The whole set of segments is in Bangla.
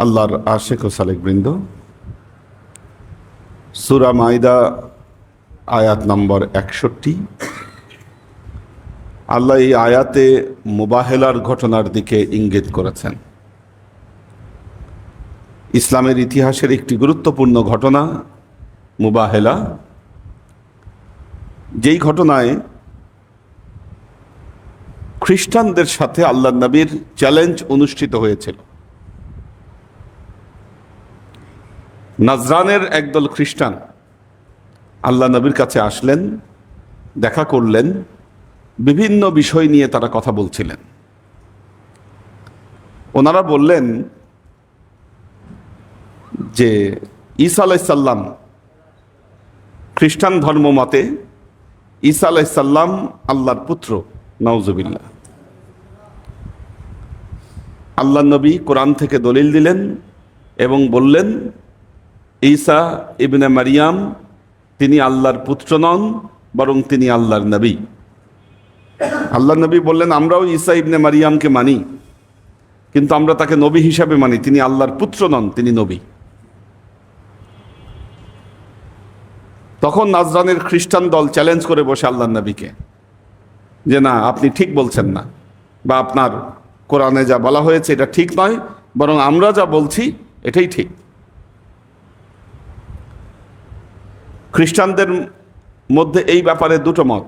আল্লাহর আশিক ও সালেক বৃন্দ, সূরা মাইদা আয়াত নম্বর 61। আল্লাহ এই আয়াতে মুবাহেলার ঘটনার দিকে ইঙ্গিত করেছেন। ইসলামের ইতিহাসের একটি গুরুত্বপূর্ণ ঘটনা মুবাহেলা, যেই ঘটনায় খ্রিস্টানদের সাথে আল্লাহ নবীর চ্যালেঞ্জ অনুষ্ঠিত হয়েছিল। নাজরানের একদল খ্রিস্টান আল্লাহ নবীর কাছে আসলেন, দেখা করলেন, বিভিন্ন বিষয় নিয়ে তারা কথা বলছিলেন। ওনারা বললেন যে ঈসা আলাইসাল্লাম, খ্রিস্টান ধর্ম মতে ঈসা আলাইসাল্লাম আল্লাহর পুত্র, নাউজুবিল্লাহ। আল্লাহ নবী কোরআন থেকে দলিল দিলেন এবং বললেন ঈসা ইবনে মারিয়াম তিনি আল্লাহর পুত্র নন, বরং তিনি আল্লাহর নবী। আল্লাহ নবী বললেন আমরাও ঈসা ইবনে মারিয়ামকে মানি, কিন্তু আমরা তাকে নবী হিসাবে মানি, তিনি আল্লাহর পুত্র নন, তিনি নবী। তখন নাজরানের খ্রিস্টান দল চ্যালেঞ্জ করে বসে আল্লাহ নবীকে যে না, আপনি ঠিক বলছেন না, বা আপনার কোরআনে যা বলা হয়েছে এটা ঠিক নয়, বরং আমরা যা বলছি এটাই ঠিক। খ্রিস্টানদের মধ্যে এই ব্যাপারে দুটো মত।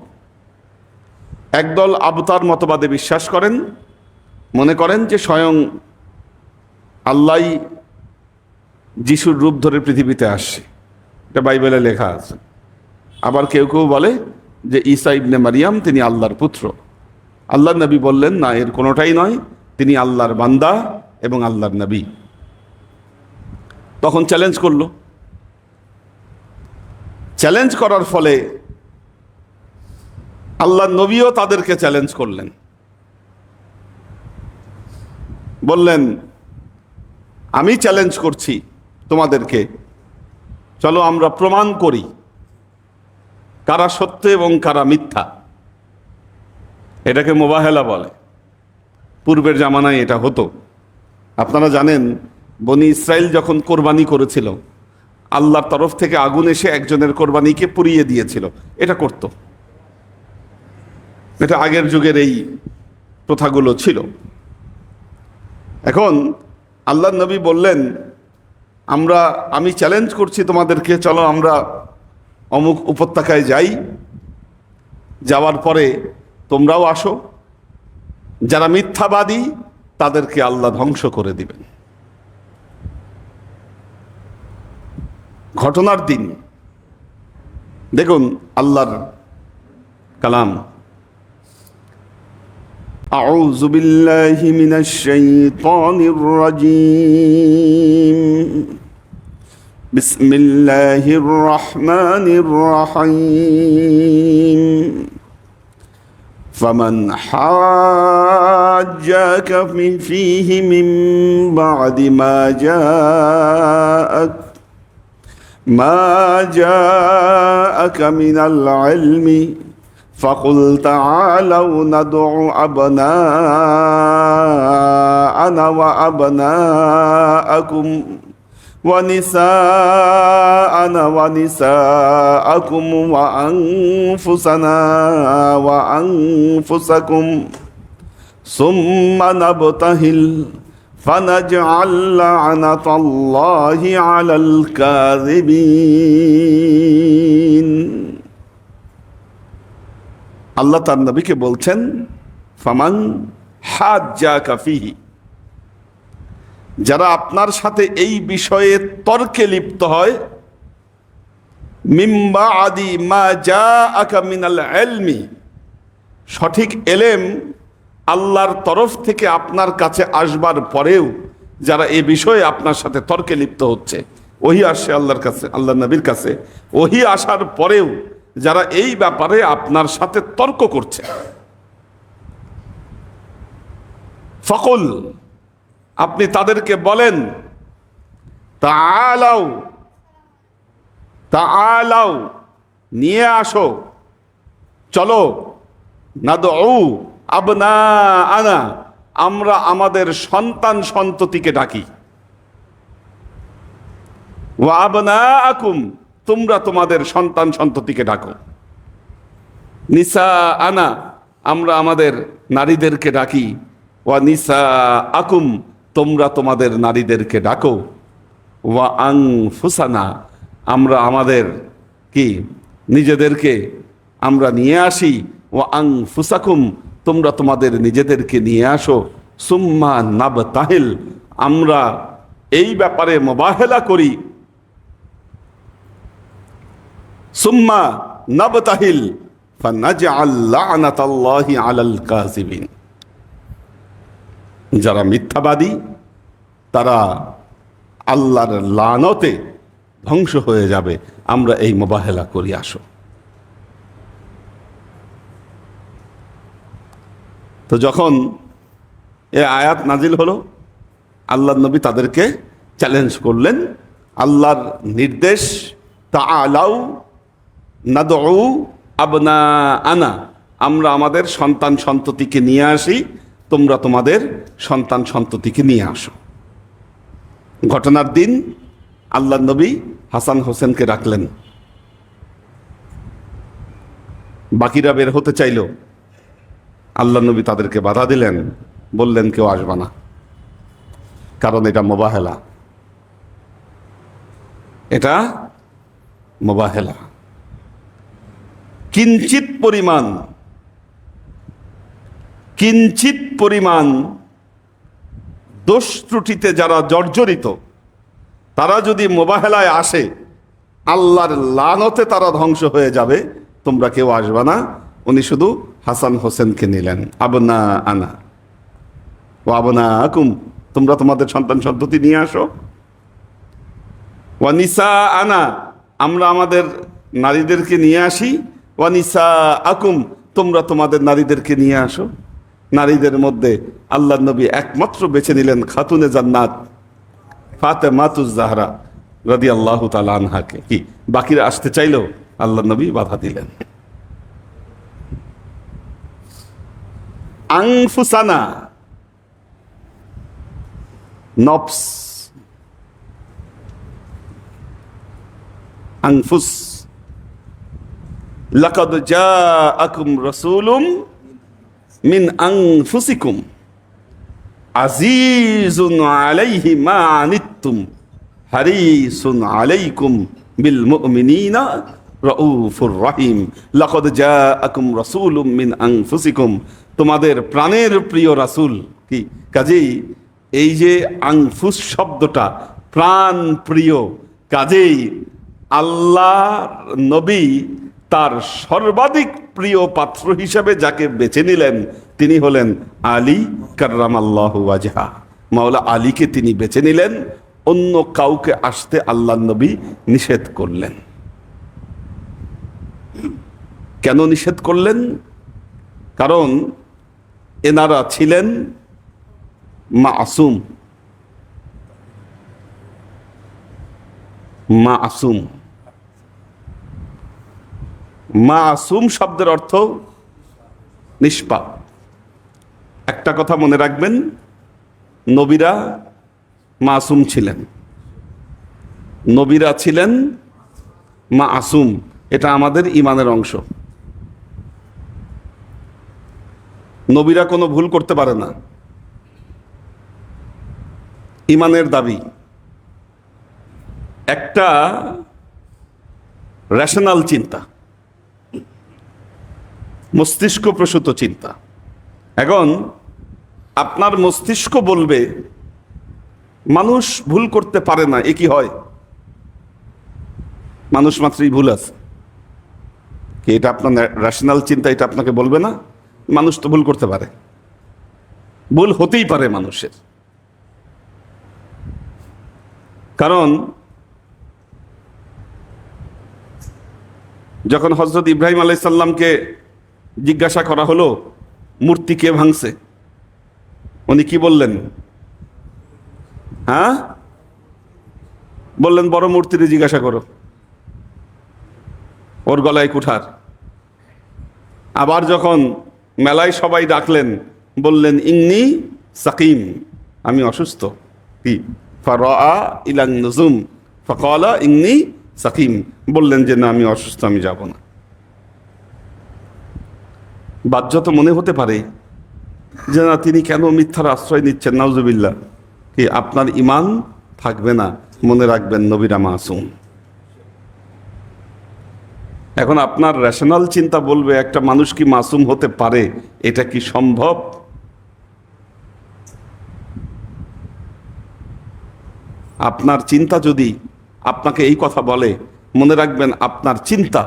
একদল আবতার মতবাদে বিশ্বাস করেন, মনে করেন যে স্বয়ং আল্লাহই যিশুর রূপ ধরে পৃথিবীতে আসছে, এটা বাইবেলে লেখা আছে। আবার কেউ কেউ বলে যে ঈসা ইবনে মারিয়াম তিনি আল্লাহর পুত্র। আল্লাহর নবী বললেন না, এর কোনোটাই নয়, তিনি আল্লাহর বান্দা এবং আল্লাহর নবী। তখন চ্যালেঞ্জ করলো। চ্যালেঞ্জ করার ফলে আল্লাহর নবীও তাদেরকে চ্যালেঞ্জ করলেন, বললেন আমি চ্যালেঞ্জ করছি তোমাদেরকে, চলো আমরা প্রমাণ করি কারা সত্য এবং কারা মিথ্যা। এটাকে মুবাহেলা বলে। পূর্বের জামানায় এটা হতো। আপনারা জানেন, বনি ইসরাইল যখন কোরবানি করেছিল, আল্লাহর তরফ থেকে আগুন এসে একজনের কোরবানিকে পুড়িয়ে দিয়েছিল। এটা করত, এটা আগের যুগের এই প্রথাগুলো ছিল। এখন আল্লাহর নবী বললেন আমি চ্যালেঞ্জ করছি তোমাদেরকে, চলো আমরা অমুক উপত্যকায় যাই, যাওয়ার পরে তোমরাও আসো, যারা মিথ্যাবাদী তাদেরকে আল্লাহ ধ্বংস করে দিবেন। ঘটনার দিন দেখুন আল্লাহর কালাম। আউযু বিল্লাহি মিনাশ শাইতানির রাজীম। বিসমিল্লাহির রহমানির রহিম। ফামান হাজ্জাকা ফীহি মিন বা'দি ما جاءك من العلم فقل تعالوا ندع أبناءنا وأبناءكم ونساءنا ونساءكم وأنفسنا وأنفسكم ثم نبتهل فنجعل لعنة الله على الكاذبين। আল্লাহ তার নবীকে বলছেন ফামান হাজ্জাকা ফীহি, যারা আপনার সাথে এই বিষয়ে তর্কে লিপ্ত হয়, মিন বা'দি মা জাআকা মিনাল ইলমি, সঠিক এলেম আল্লাহর তরফ থেকে আপনার কাছে আসবার পরেও যারা এ বিষয়ে আপনার সাথে তর্কে লিপ্ত হচ্ছে, ওহী আসে আল্লাহর কাছে, আল্লাহ নবীর কাছে, ওহী আসার পরেও যারা এই ব্যাপারে আপনার সাথে তর্ক করছে, ফাকুল, আপনি তাদেরকে বলেন তাআলাও, তাআলাও নিয়ে আসো, চলো, নাদউ আবনাআনা, আমরা আমাদের সন্তান সন্ততিকে ডাকি। ওয়া আবনাআকুম, তোমরা তোমাদের সন্তান সন্ততিকে ডাকো। নিসা আনা, আমরা আমাদের নারীদেরকে ডাকি। ওয়া নিসা আকুম, তোমরা তোমাদের নারীদেরকে ডাকো। ওয়া আনফুসানা, আমরা আমাদের কি নিজেদেরকে আমরা নিয়ে আসি। ওয়া আনফুসাকুম, তোমরা তোমাদের নিজেদেরকে নিয়ে আসো। সুম্মা নাবতাহিল, আমরা এই ব্যাপারে মোবাহেলা করি। সুম্মা নাবতাহিল ফানাজআল লা'নাতাল্লাহি আলাল কাযিবিন, যারা মিথ্যাবাদী তারা আল্লাহর লানতে ধ্বংস হয়ে যাবে। আমরা এই মোবাহেলা করি, আসো। তো যখন এই আয়াত নাজিল হলো, আল্লাহর নবী তাদেরকে চ্যালেঞ্জ করলেন। আল্লাহর নির্দেশ, তাআলাউ নাদউ আবনাআনা, আমরা আমাদের সন্তান সন্ততিকে নিয়ে আসি, তোমরা তোমাদের সন্তান সন্ততিকে নিয়ে আসো। ঘটনার দিন আল্লাহর নবী হাসান হোসেনকে রাখলেন। বাকিরা বের হতে চাইল, আল্লাহর নবী তাদেরকে বাধা দিলেন, বললেন কেউ আসবে না, কারণ এটা মোবাহেলা, এটা মোবাহেলা। কিঞ্চিত পরিমাণ দোষ ত্রুটিতে যারা জর্জরিত, তারা যদি মোবাহেলায় আসে, আল্লাহর লানতে তারা ধ্বংস হয়ে যাবে। তোমরা কেউ আসবে না। উনি শুধু হাসান হোসেনকে নিলেন। আবনা আনা ও আবনা আকুম, তোমরা তোমাদের সন্তান সন্ততি নিয়ে আসো। ওয়া নিসা আনা, আমরা আমাদের নারীদেরকে নিয়ে আসি। ওয়া নিসা আকুম, তোমরা তোমাদের নারীদেরকে নিয়ে আসো। নারীদের মধ্যে আল্লাহর নবী একমাত্র বেছে নিলেন খাতুনে জান্নাত ফাতেমাতুজ জাহরা রাদিয়াল্লাহু তাআলা আনহাকে। কি বাকিরা আসতে চাইলেও আল্লাহর নবী বাধা দিলেন। আনফুসানা, নফস, আনফুস। লাকাদ জাআকুম রাসূলুম মিন আনফুসিকুম আজিজুন আলাইহি মা আনিতুম হারিসুন আলাইকুম বিল মুমিনিনা রাউফুর রহিম। লাকাদ জাআকুম রাসূলুম মিন আনফুসিকুম, তোমাদের প্রাণের প্রিয় রাসূল। কি কাজেই এই যে আনফুস শব্দটা প্রাণ প্রিয়, কাজেই আল্লাহ নবী তার সর্বাধিক প্রিয় পাত্র হিসেবে যাকে বেছে নিলেন তিনি হলেন আলী কাররামাল্লাহু ওয়াজহা। মাওলা আলীকে তিনি বেছে নিলেন, অন্য কাউকে আসতে আল্লাহ নবী নিষেধ করলেন। কেন নিষেধ করলেন? কারণ এনারা ছিলেন মাসুম। মাসুম, মাসুম শব্দের অর্থ নিষ্পাপ। একটা কথা মনে রাখবেন, নবীরা মাসুম ছিলেন, নবীরা ছিলেন মাসুম। এটা আমাদের ঈমানের অংশ। নবীরা কোনো ভুল করতে পারে না, ঈমানের দাবি। একটা রেশনাল চিন্তা, মস্তিষ্ক প্রসূত চিন্তা। এখন আপনার মস্তিষ্ক বলবে মানুষ ভুল করতে পারে না, এ কি হয়? মানুষ মাত্রই ভুল আছে। কি এটা আপনার রেশনাল চিন্তা এটা আপনাকে বলবে না? মানুষ তো ভুল করতে পারে, ভুল হতেই পারে মানুষের। কারণ যখন হযরত ইব্রাহিম আলাইহিস সালামকে জিজ্ঞাসা করা হলো মূর্তি কে ভাঙছে, উনি কি বললেন? হ্যাঁ বললেন বড় মূর্তিরে জিজ্ঞাসা করো, ওর গলায় কুঠার। আবার যখন মেলায় সবাই ডাকলেন বললেন ইন্নী সাকিম, আমি অসুস্থ। কি ফারা ইলান নুজুম, ফাকালা ইন্নী সাকিম, বললেন যে না আমি অসুস্থ, আমি যাব না। বাহ্যত মনে হতে পারে যে না তিনি কেন মিথ্যার আশ্রয় নিচ্ছেন, নাউজুবিল্লাহ, কি আপনার ঈমান থাকবে না। মনে রাখবেন নবীরা মাসুম। এখন আপনার রেশনাল চিন্তা বলবে একটা মানুষ কি মাসুম হতে পারে, এটা কি সম্ভব? আপনার চিন্তা যদি আপনাকে এই কথা বলে, মনে রাখবেন আপনার চিন্তা,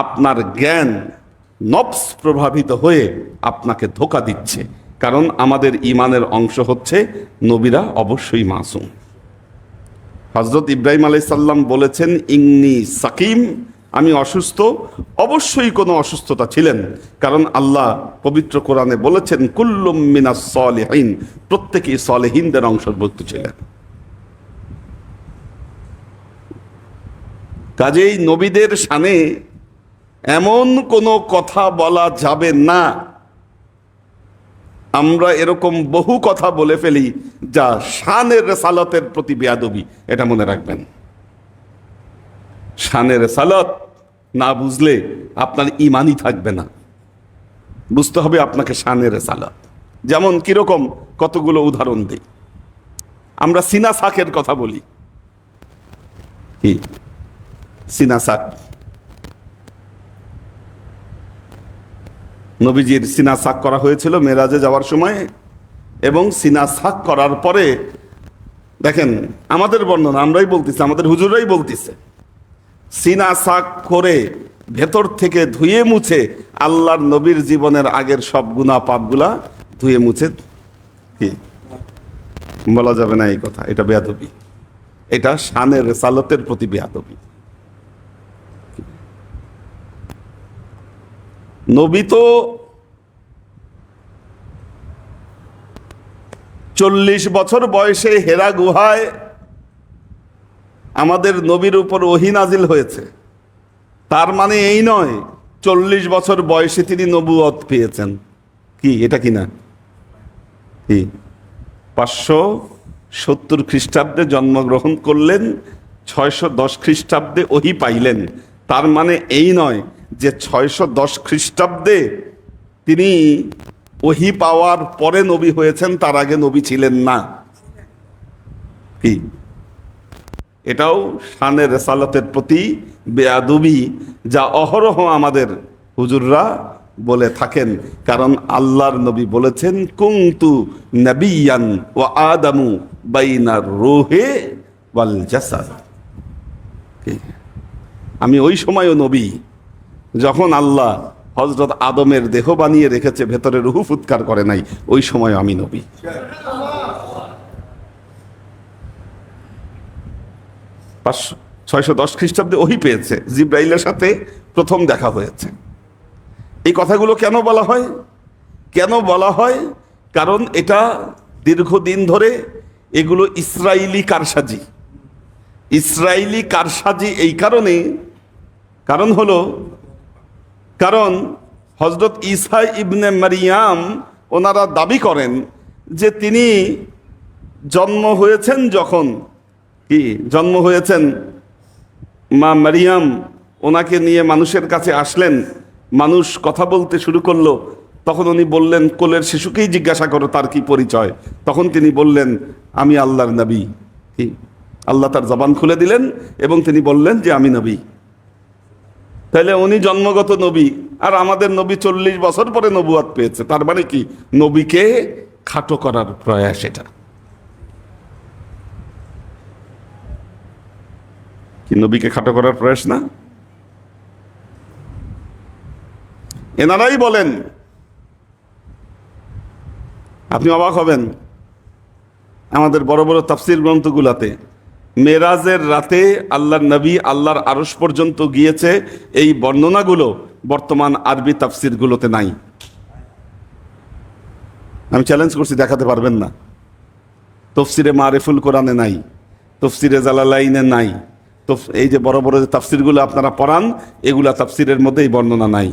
আপনার জ্ঞান নফস প্রভাবিত হয়ে আপনাকে ধোঁকা দিচ্ছে। কারণ আমাদের ঈমানের অংশ হচ্ছে নবীরা অবশ্যই মাসুম। হযরত ইব্রাহিম আলাইহিস সালাম বলেছেন ইন্নী সাকিম, আমি অসুস্থ। অবশ্যই কোনো অসুস্থতা ছিলেন, কারণ আল্লাহ পবিত্র কোরআনে বলেছেন কুল্লুম মিনাস সালিহিন, প্রত্যেকেই সালেহিনদের অংশভুক্ত ছিলেন। কাজেই নবীদের শানে এমন কোনো কথা বলা যাবে না। আমরা এরকম বহু কথা বলে ফেলি যা শানের রেসালতের প্রতি বেয়াদবি, এটা মনে রাখবেন। শানের রেসালত না বুঝলে আপনার ঈমানই থাকবে না। বুঝতে হবে আপনাকে শানের রেসালত। যেমন কিরকম, কতগুলো উদাহরণ দিই। আমরা সিনা সাকের কথা বলি। কি সিনা সাক? নবীজির সিনা সাক করা হয়েছিল মেরাজে যাওয়ার সময়, এবং সিনা সাক করার পরে দেখেন আমাদের বর্ণনা, আমরাই বলতেছি, আমাদের হুজুরাই বলতেছে, সিনা সাক করে ভেতর থেকে ধুয়ে মুছে আল্লাহর নবীর জীবনের আগের সব গুনাহ পাপগুলা ধুয়ে মুছে, কি বলা যাবে না এই কথা, এটা বেয়াদবি, এটা শানের রেসালতের প্রতি বেয়াদবি। নবী তো 40 বছর বয়সে হেরা গুহায় আমাদের নবীর উপর ওহী নাজিল হয়েছে। তার মানে এই নয় 40 বছর বয়সে তিনি নবুয়ত পেয়েছেন। কি এটা কিনা? কি 570 খ্রিস্টাব্দে জন্মগ্রহণ করলেন, 610 খ্রিস্টাব্দে ওহী পাইলেন। তার মানে এই নয় যে 610 খ্রিস্টাব্দে তিনি ওহী পাওয়ার পরে নবী হয়েছেন, তার আগে নবী ছিলেন না। কি এটাও শানের রেসালতের প্রতি বেয়াদবি, যা অহরহ আমাদের হুজুররা বলে থাকেন। কারণ আল্লাহর নবী বলেছেন কুনতু নাবিয়ান ওয়া আদামু বাইনার রূহে ওয়াল জাসাদ। আমি ওই সময়ও নবী যখন আল্লাহ হযরত আদমের দেহ বানিয়ে রেখেছে, ভেতরে রূহ ফুৎকার করে নাই, ওই সময় আমি নবী। 610 খ্রিস্টাব্দে ওহী পেয়েছে, জিব্রাইলের সাথে প্রথম দেখা হয়েছে। এই কথাগুলো কেন বলা হয়? কেন বলা হয়? কারণ এটা দীর্ঘদিন ধরে এগুলো ইসরাইলি কারসাজি। ইসরাইলি কারসাজি এই কারণে, কারণ হলো কারণ হযরত ঈসা ইবনে মারিয়াম ওনারা দাবি করেন যে তিনি জন্ম হয়েছেন যখন, কি জন্ম হয়েছেন, মা মারিয়াম ওনাকে নিয়ে মানুষের কাছে আসলেন, মানুষ কথা বলতে শুরু করলো, তখন উনি বললেন কোলের শিশুকেই জিজ্ঞাসা করো তার কি পরিচয়। তখন তিনি বললেন আমি আল্লাহর নবী। কি আল্লাহ তার জবান খুলে দিলেন এবং তিনি বললেন যে আমি নবী। তাহলে উনি জন্মগত নবী, আর আমাদের নবী 40 বছর পরে নবুয়ত পেয়েছে। তার মানে কি নবীকে খাটো করার প্রয়াস। এটা কি নবীকে খাটো করার প্রয়াস না? এনারাই বলেন, আপনি অবাক হবেন, আমাদের বড় বড় তাফসীর গ্রন্থগুলাতে মেরাজের রাতে আল্লাহর নবী আল্লাহর আরশ পর্যন্ত গিয়েছে, এই বর্ণনাগুলো বর্তমান আরবি তাফসীরগুলোতে নাই। আমি চ্যালেঞ্জ করছি, দেখাতে পারবেন না। তাফসীরে মারিফুল কোরআনে নাই, তাফসীরে জালালাইনে নাই। তো এই যে বড় বড় যে তাফসীরগুলো আপনারা পড়ান, এগুলা তাফসীরের মধ্যে এই বর্ণনা নাই,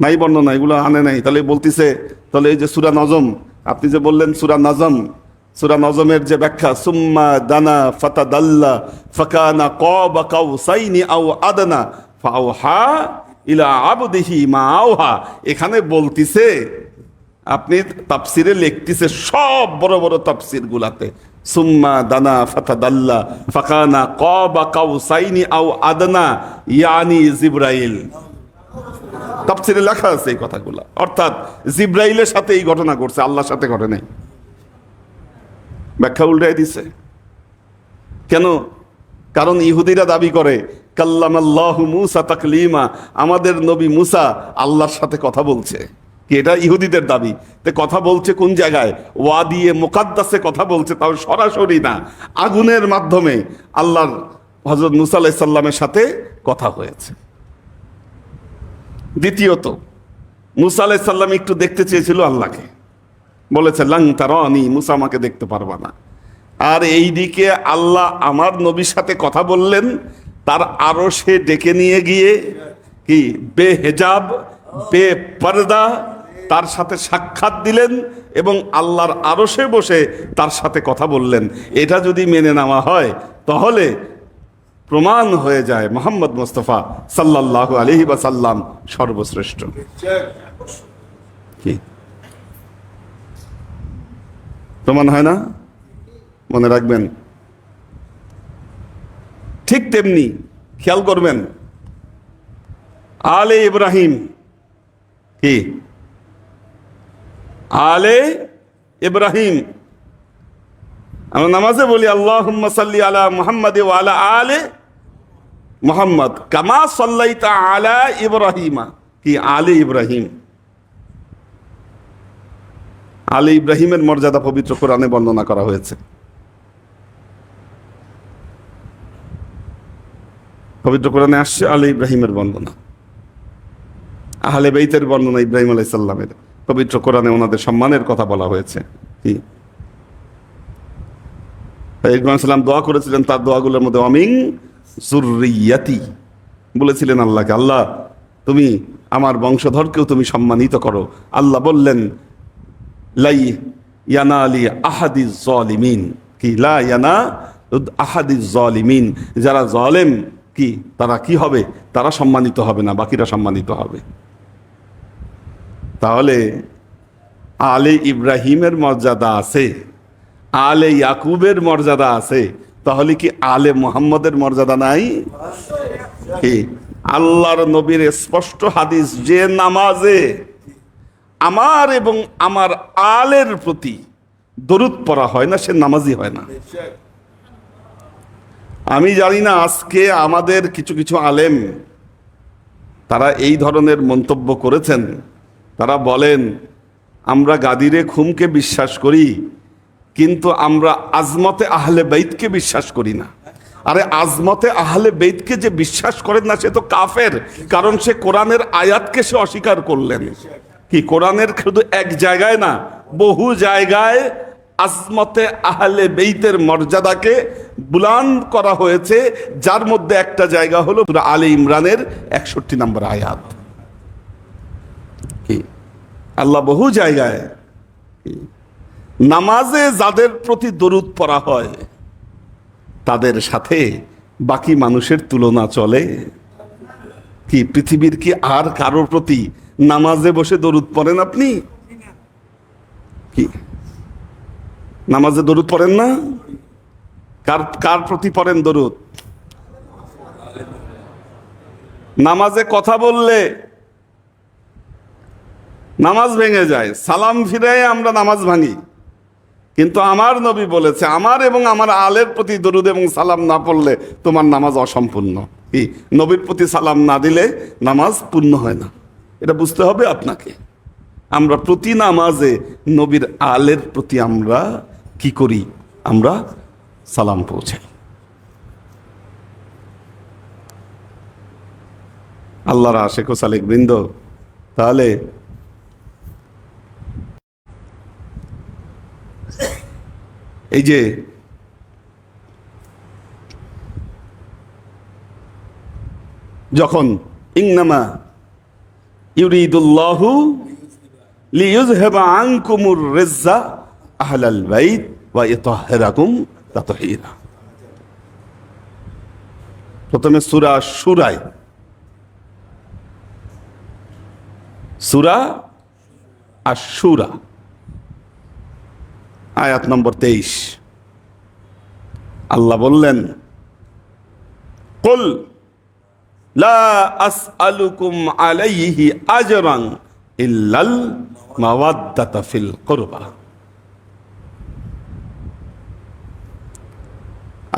নাই বর্ণনা, এগুলো আনে নাই। তাহলে বলতেছে, তাহলে এই যে সূরা নজম, আপনি যে বললেন সূরা নজম, সূরা নজমের যে ব্যাখ্যা, সুম্মা দানা ফাতাদাল্লা ফাকানা কাবা কাউসাইনি আও আদনা ফাআওহা ইলা আবদিহি মা আওহা, এখানে বলতিছে, আপনি তাফসিরে লিখতেছে সব বড় বড় তাফসির গুলাতে, সুম্মা দানা ফাতাদাল্লা ফাকানা কাবা কাউসাইনি আও আদনা, ইয়ানি জিবরাইল। তাফসিরে লেখা আছে এই কথাগুলা, অর্থাৎ জিবরাইলের সাথে এই ঘটনা ঘটছে, আল্লাহর সাথে ঘটে নাই। ব্যাখ্যা উল্টাই দিছে কেন? কারণ ইহুদিরা দাবি করে কাল্লামাল্লাহু মূসা তাকলিমা, আমাদের নবী মূসা আল্লাহর সাথে কথা বলছে। কি এটা ইহুদিদের দাবি? তে কথা বলছে কোন জায়গায়? ওয়াদিয়ে মুকাদ্দাসে কথা বলছে, তাও সরাসরি না, আগুনের মাধ্যমে আল্লাহর হযরত মূসা আলাইহিস সালামের সাথে কথা হয়েছে। দ্বিতীয়ত, মূসা আলাইহিস সালাম একটু দেখতে চেয়েছিল আল্লাহকে, বলেছে লাং তারানি, মূসা আমাকে দেখতে পারবা না। আর এইদিকে আল্লাহ আমার নবীর সাথে কথা বললেন, তার আরশে ডেকে নিয়ে গিয়ে কি বেহেজাব বেপর্দা তার সাথে সাক্ষাৎ দিলেন এবং আল্লাহর আরশে বসে তার সাথে কথা বললেন। এটা যদি মেনে নেওয়া হয় তাহলে প্রমাণ হয়ে যায় মুহাম্মদ মুস্তাফা সাল্লাল্লাহু আলাইহি ওয়াসাল্লাম সর্বশ্রেষ্ঠ। কি প্রমাণ হয় না? মনে রাখবেন। ঠিক তেমনি খেয়াল করবেন, আলে ইব্রাহিম, কি আলে ইব্রাহিম, আমরা নামাজে বলি আল্লাহুম্মা সাল্লি আলা মুহাম্মাদ ওয়া আলা আলে মুহাম্মাদ কামা সাল্লাইতা আলা ইব্রাহিমা, কি আলে ইব্রাহিম। আলে ইব্রাহিমের মর্যাদা পবিত্র কোরআনে বর্ণনা করা হয়েছে। পবিত্র কোরআনে আসছে আলে ইব্রাহিমের বর্ণনা, আহলে বাইতের বর্ণনা, ইব্রাহিম আলাইহিস সালামের। পবিত্র কোরআনে ওনাদের সম্মানের কথা বলা হয়েছে। কি ইব্রাহিম সালাম দোয়া করেছিলেন, তার দোয়াগুলোর মধ্যে আমিন যুররিয়াতি বলেছিলেন আল্লাহকে, আল্লাহ তুমি আমার বংশধরকেও তুমি সম্মানিত করো। আল্লাহ বললেন লাই ইয়ানালি আহাদিজ জালিমিন, কি লা ইয়ানা আহাদিজ জালিমিন, যারা জালেম কি তারা কি হবে? তারা সম্মানিত হবে না, বাকিরা সম্মানিত হবে। তাহলে আলে ইব্রাহিমের মর্যাদা আছে, আলে ইয়াকুবের মর্যাদা আছে, তাহলে কি আলে মুহাম্মদের মর্যাদা নাই? কি আল্লাহর নবীর স্পষ্ট হাদিস, যে নামাজে আমার এবং আমার আলের প্রতি দরুদ পড়া হয় না সে নামাজি হয় না। আমি জানি না আজকে আমাদের কিছু কিছু আলেম তারা এই ধরনের মন্তব্য করেছেন। তারা বলেন আমরা গাদিরে খুমকে বিশ্বাস করি, কিন্তু আমরা আজমতে আহলে বাইতকে বিশ্বাস করি না। আরে আজমতে আহলে বাইতকে যে বিশ্বাস করেন না সে তো কাফের, কারণ সে কোরআনের আয়াতকে সে অস্বীকার করলেন। কি কোরআনের শুধু এক জায়গায় না, বহু জায়গায় আজমতে আহলে বেইতের মর্যাদাকে বুলান্দ করা হয়েছে, যার মধ্যে একটা জায়গা হলো সূরা আলে ইমরানের 61 নম্বর আয়াত। কি আল্লাহ বহু জায়গায় নামাজে যাদের প্রতি দরুদ পড়া হয় তাদের সাথে বাকি মানুষের তুলনা চলে? কি পৃথিবীর কি আর কারোর প্রতি নামাজে বসে দরুদ পড়েন আপনি? কি নামাজে দরুদ পড়েন না? কার কার প্রতি পড়েন দরুদ? নামাজে কথা বললে নামাজ ভেঙে যায়, সালাম ফিরাই আমরা নামাজ ভাঙি, কিন্তু আমার নবী বলেছে আমার এবং আমার আলের প্রতি দরুদ এবং সালাম না পড়লে তোমার নামাজ অসম্পূর্ণ। কি নবীর প্রতি সালাম না দিলে নামাজ পূর্ণ হয় না, এটা বুঝতে হবে আপনাকে। আমরা প্রতি নামাজে নবীর আলের প্রতি আমরা কি করি? আমরা সালাম পৌঁছাই। আল্লাহর আশিক ও সালেক বৃন্দ, তাহলে এই যে যখন ইন্নামা ইউরিদুল্লাহু লিইয়ুযহিবা আনকুমুর রিজ্জা আহলাল বাইত ওয়া ইতাহহিরাকুম তাতহীরা। প্রথমে সূরা শুরায়, সূরা আশ-শুরা আয়াত নম্বর 23, আল্লাহ বললেন, কুল লা আসআলুকুম আলাইহি আজরান ইল্লাল মাওয়াদ্দাতা ফিল কুরবা।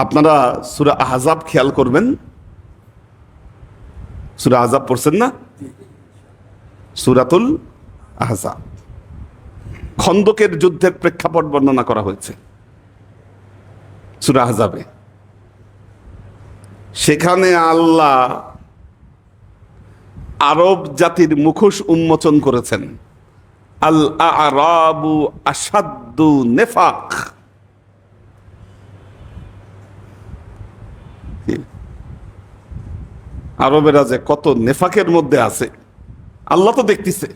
আপনারা সূরা আহজাব খেয়াল করবেন, সূরা আহজাব পড়ছেন না? সূরাতুল আহজাব, খন্দকের যুদ্ধের প্রেক্ষাপট বর্ণনা করা হয়েছে সূরা আহজাবে। সেখানে আল্লাহ আরব জাতির মুখোশ উন্মোচন করেছেন। আল আরাবু আশাদ্দু নিফাক, আরবেরা যে কত নেফাকের মধ্যে আছে আল্লাহ তো দেখতেছে।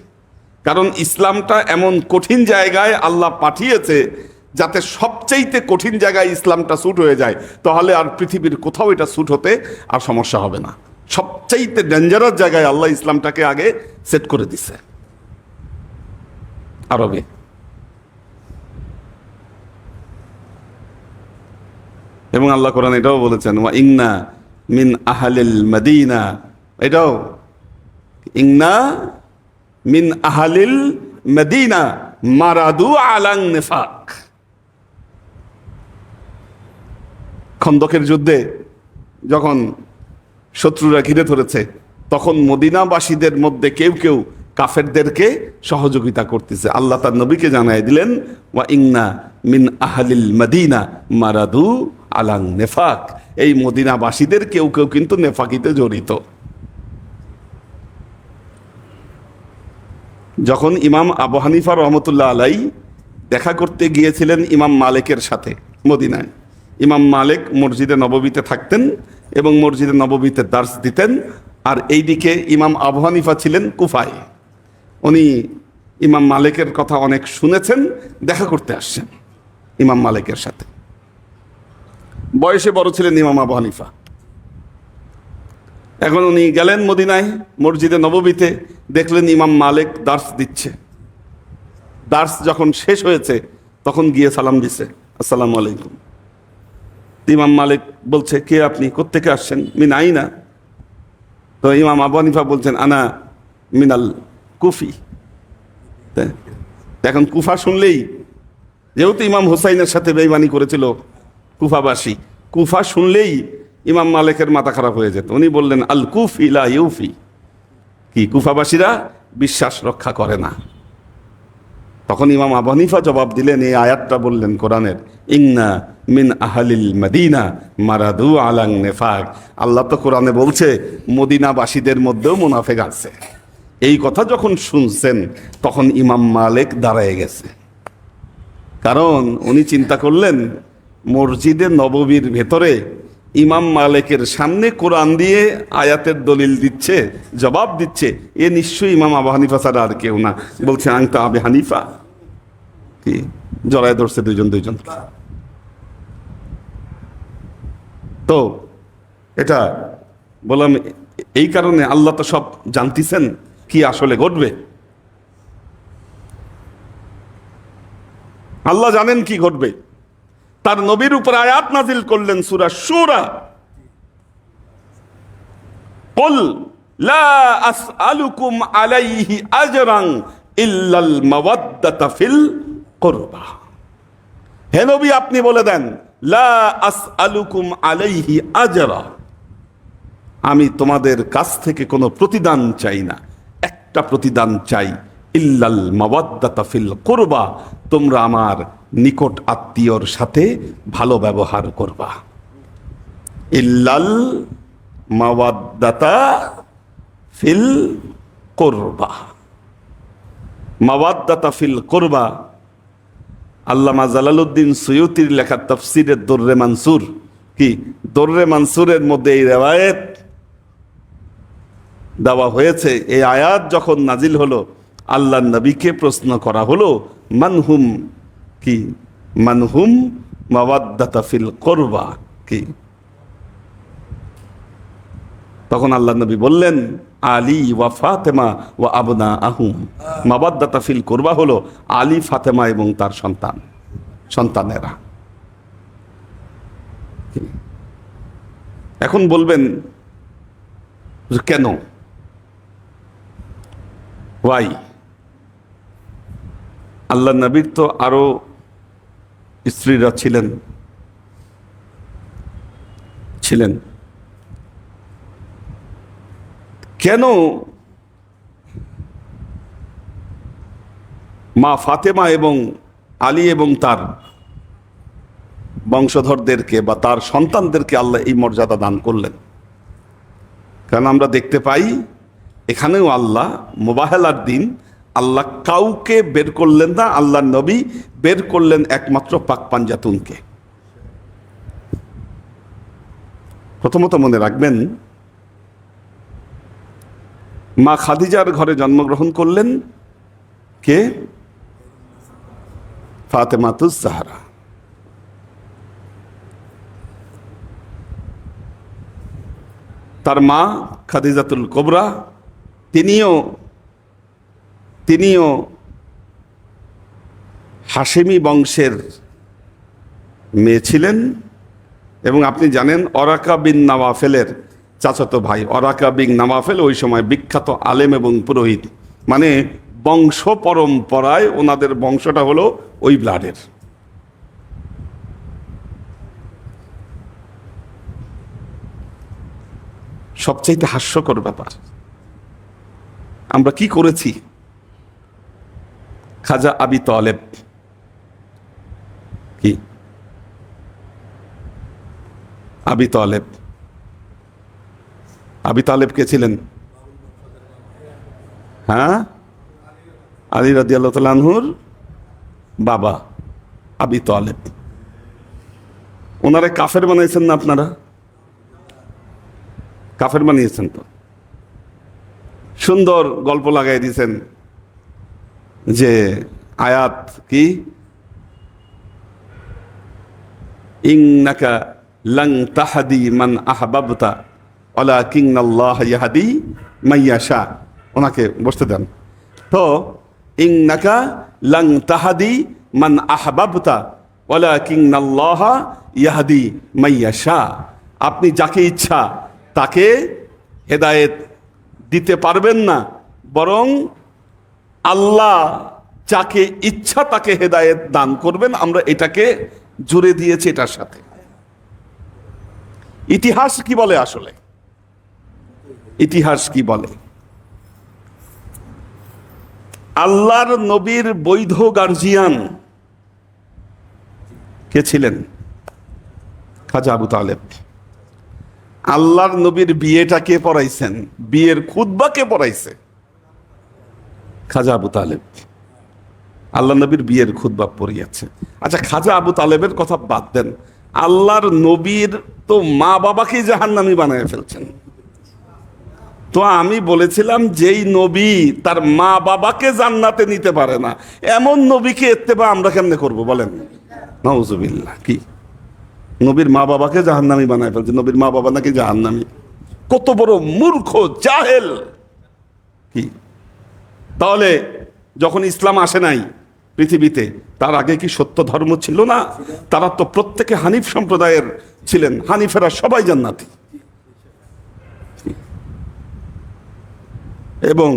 কারণ ইসলামটা এমন কঠিন জায়গায় আল্লাহ পাঠিয়েছে যাতে সবচাইতে কঠিন জায়গায় ইসলামটা স্যুট হয়ে যায়, তাহলে আর পৃথিবীর কোথাও এটা স্যুট হতে আর সমস্যা হবে না। সবচাইতে ডেঞ্জারাস জায়গায় আল্লাহ ইসলামটাকে আগে সেট করে দিছে আরবে। এবং আল্লাহ কোরআন এটাও বলেছেন, ওয়া ইন্না মিন আহলিল মদিনা, এটাও ইন্না মিন আহলিল মদিনা মারাদু আলান নিফাক। খন্দকের যুদ্ধে যখন শত্রুরা ঘিরে ধরেছে, তখন মদিনাবাসীদের মধ্যে কেউ কেউ কাফেরদেরকে সহযোগিতা করতেছে। আল্লাহ তার নবীকে জানাই দিলেন, ওয়া ইন্না মিন আহলিল মদিনা মারাদু আলান নেফাক, এই মদিনাবাসীদের কেউ কেউ কিন্তু নেফাকিতে জড়িত। যখন ইমাম আবু হানিফা রহমতুল্লাহ আলাই দেখা করতে গিয়েছিলেন ইমাম মালিকের সাথে মদিনায়, ইমাম মালিক মসজিদে নববীতে থাকতেন এবং মসজিদে নববীতে দার্স দিতেন, আর এইদিকে ইমাম আবু হানিফা ছিলেন কুফায়। উনি ইমাম মালিকের কথা অনেক শুনেছেন, দেখা করতে আসছেন ইমাম মালিকের সাথে। বয়সে বড় ছিলেন ইমাম আবু হানিফা। এখন উনি গেলেন মদিনায় মসজিদে নববীতে, দেখলেন ইমাম মালিক দার্স দিচ্ছে। দার্স যখন শেষ হয়েছে তখন গিয়ে সালাম দিছে, আসসালামু আলাইকুম। ইমাম মালিক বলছে, কে আপনি, কোত্থেকে আসছেন? মিন আইনা। তো ইমাম আবু হানিফা বলছেন, আনা মিনাল কুফি। এখন কুফা শুনলেই, যেহেতু ইমাম হুসাইনের সাথে বেঈমানি করেছিল কুফাবাসী, কুফা শুনলেই ইমাম মালিকের মাথা খারাপ হয়ে যেত। উনি বললেন, আল কুফি লা ইউফি, কি কুফাবাসীরা বিশ্বাস রক্ষা করে না। তখন ইমাম আবু হানিফা জবাব দিলেন, এই আয়াতটা বললেন কোরআনের, ইন্না মিন আহলিল মদিনা মারাদু আলান নিফাক। আল্লাহ তো কোরআনে বলছে মদিনাবাসীদের মধ্যেও মুনাফিক আছে। এই কথা যখন শুনছেন তখন ইমাম মালিক দাঁড়ায় গেছে, কারণ উনি চিন্তা করলেন মসজিদে নববীর ভেতরে ইমাম মালিকের সামনে কোরআন দিয়ে আয়াতের দলিল দিচ্ছে, জবাব দিচ্ছে, এ নিশ্চয়ই ইমাম আবু হানিফা ছাড়া আর কেউ না। বলছে, আংতা আবু হানিফা, কি জড়ায় ধরছে দুইজন। তো এটা বললাম এই কারণে আল্লাহ তো সব জানতেছেন কি আসলে ঘটবে। আল্লাহ জানেন কি ঘটবে। তার নবীর উপর আয়াত নাজিল করলেন সূরা শুরা, কুল লা আসআলুকুম আলাইহি আজরান ইল্লাল মাওয়াদ্দাতা ফিল কুরবা। হে নবী, আপনি বলে দেন, লা আসআলুকুম আলাইহি আজরা, আমি তোমাদের কাছ থেকে কোনো প্রতিদান চাই না, একটা প্রতিদান চাই, ইল্লাল মাওয়াদ্দাতা ফিল কুরবা, তোমরা আমার নিকট আত্মীয়র সাথে ভালো ব্যবহার করবা। ইল্লাল মাওয়াদ্দাতা ফিল কুরবা, মাওয়াদ্দাতা ফিল কুরবা আল্লামা জালালউদ্দিন সুয়ুতির লেখা তাফসিরের দুররে মানসুর, কি দুররে মানসুরের মধ্যে এই রিওয়ায়াত দেওয়া হয়েছে। এই আয়াত যখন নাজিল হলো, আল্লাহর নবীকে প্রশ্ন করা হলো, মানহুম, কি মানহুম মাওয়াদ্দাতা ফিল কুরবা। কি তখন আল্লাহ নবী বললেন, আলী ওয়া ফাতেমা ওয়া আবনা আহুম। মাওয়াদ্দাতা ফিল কুরবা হলো আলী, ফাতেমা এবং তার সন্তানেরা। এখন বলবেন যে কেন, ওয়াই? আল্লাহ নবীর তো আরো স্ত্রীরা ছিলেন। কেন মা ফাতেমা এবং আলী এবং তার বংশধরদেরকে বা তার সন্তানদেরকে আল্লাহ এই মর্যাদা দান করলেন? কারণ আমরা দেখতে পাই এখানেও আল্লাহ মুবাহালার দিন আল্লাহ কাউকে বের করলেন না, আল্লাহ নবী বের করলেন একমাত্র পাক পাঞ্জাতুনকে। প্রথমত মনে রাখবেন, মা খাদিজার ঘরে জন্মগ্রহণ করলেন কে? ফাতেমাতুজ জাহরা। তার মা খাদিজাতুল কুবরা, তিনিও হাশেমি বংশের মেয়ে ছিলেন। এবং আপনি জানেন ওরাকা বিন নওয়াফেলের চাচাতো ভাই। ওরাকা বিন নওয়াফেল ওই সময় বিখ্যাত আলেম এবং পুরোহিত, মানে বংশ পরম্পরায় ওনাদের বংশটা হলো ওই ব্লাডের। সবচাইতে হাস্যকর ব্যাপার, আমরা কি করেছি? খাজা আবি তালেব, কি আবি তালেব কে ছিলেন? হ্যাঁ, আলী রাদিয়াল্লাহু তাআলা আনহুর বাবা আবি তালেব। ওনারে কাফের বানাইছেন না আপনারা? কাফের বানিয়েছেন তো। সুন্দর গল্প লাগাই দিয়েছেন যে আয়াত কি, ইন্নাকা লান তাহদি মান আহবাবতা ওয়ালাকিন্নাল্লাহ ইয়াহদি মান ইয়াশা। ওনাকে বসতে দেন তো। ইন্নাকা লান তাহদি মান আহবাবতা ওয়ালাকিন্নাল্লাহ ইয়াহদি মান ইয়াশা। আপনি যাকে ইচ্ছা তাকে হেদায়েত দিতে পারবেন না, বরং আল্লাহ যাকে ইচ্ছা তাকে হেদায়েত দান করবেন। আমরা এটাকে জুড়ে দিয়েছি এটার সাথে। ইতিহাস কি বলে? আসলে ইতিহাস কি বলে? আল্লাহর নবীর বৈধ গার্জিয়ান কে ছিলেন? খাজা আবু তালেব। আল্লাহর নবীর বিয়েটা কে পড়াইছেন? বিয়ের খুতবা কে পড়াইছে? খাজা আবু তালেব। আল্লাহ নবীর বিয়ের খুতবা পড়িয়েছে। আচ্ছা, খাজা আবু তালেবের কথা বাদ দেন, আল্লাহর নবীর তো মা বাবাকেই জাহান্নামী বানায় ফেলছেন। তো আমি বলেছিলাম, যেই নবী তার মা বাবাকে জান্নাতে নিতে পারে না, এমন নবীকে ইত্তেবা আমরা কেমনে করব বলেন? নাউজুবিল্লাহ। কি নবীর মা বাবাকে জাহান্নামী বানায় ফেলছে? নবীর মা বাবা নাকি জাহান্নামী? কত বড় মূর্খ, জাহেল! কি তাহলে যখন ইসলাম আসে নাই পৃথিবীতে, তার আগে কি সত্য ধর্ম ছিল না? তারা তো প্রত্যেকে হানিফ সম্প্রদায়ের ছিলেন। হানিফেরা সবাই জান্নাতি। এবং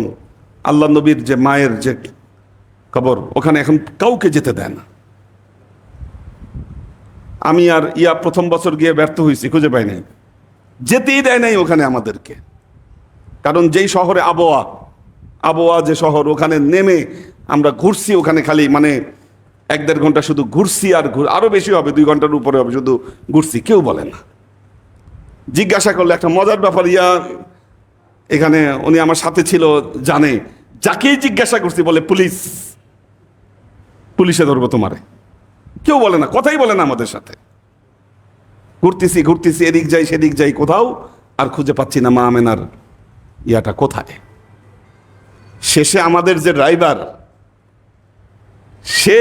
আল্লাহ নবীর যে মায়ের যে কবর, ওখানে এখন কাউকে যেতে দেয় না। আমি আর প্রথম বছর গিয়ে ব্যর্থ হয়েছি, খুঁজে পাই নাই, যেতেই দেয় নাই ওখানে আমাদেরকে। কারণ যেই শহরে আবওয়া যে শহর, ওখানে নেমে আমরা ঘুরছি, ওখানে খালি মানে 1-1.5 ঘন্টা শুধু ঘুরছি, আর আরো বেশি হবে, 2 ঘন্টার উপরে হবে, শুধু ঘুরছি, কেউ বলে না। জিজ্ঞাসা করলে একটা মজার ব্যাপার, এখানে উনি আমার সাথে ছিল, জানে, যাকেই জিজ্ঞাসা করছি বলে পুলিশে ধরবো তোমারে। কেউ বলে না, কথাই বলে না আমাদের সাথে। ঘুরতেছি, এদিক যাই সেদিক যাই, কোথাও আর খুঁজে পাচ্ছি না মা আমেনার কোথায়। শেষে আমাদের যে ড্রাইভার, সে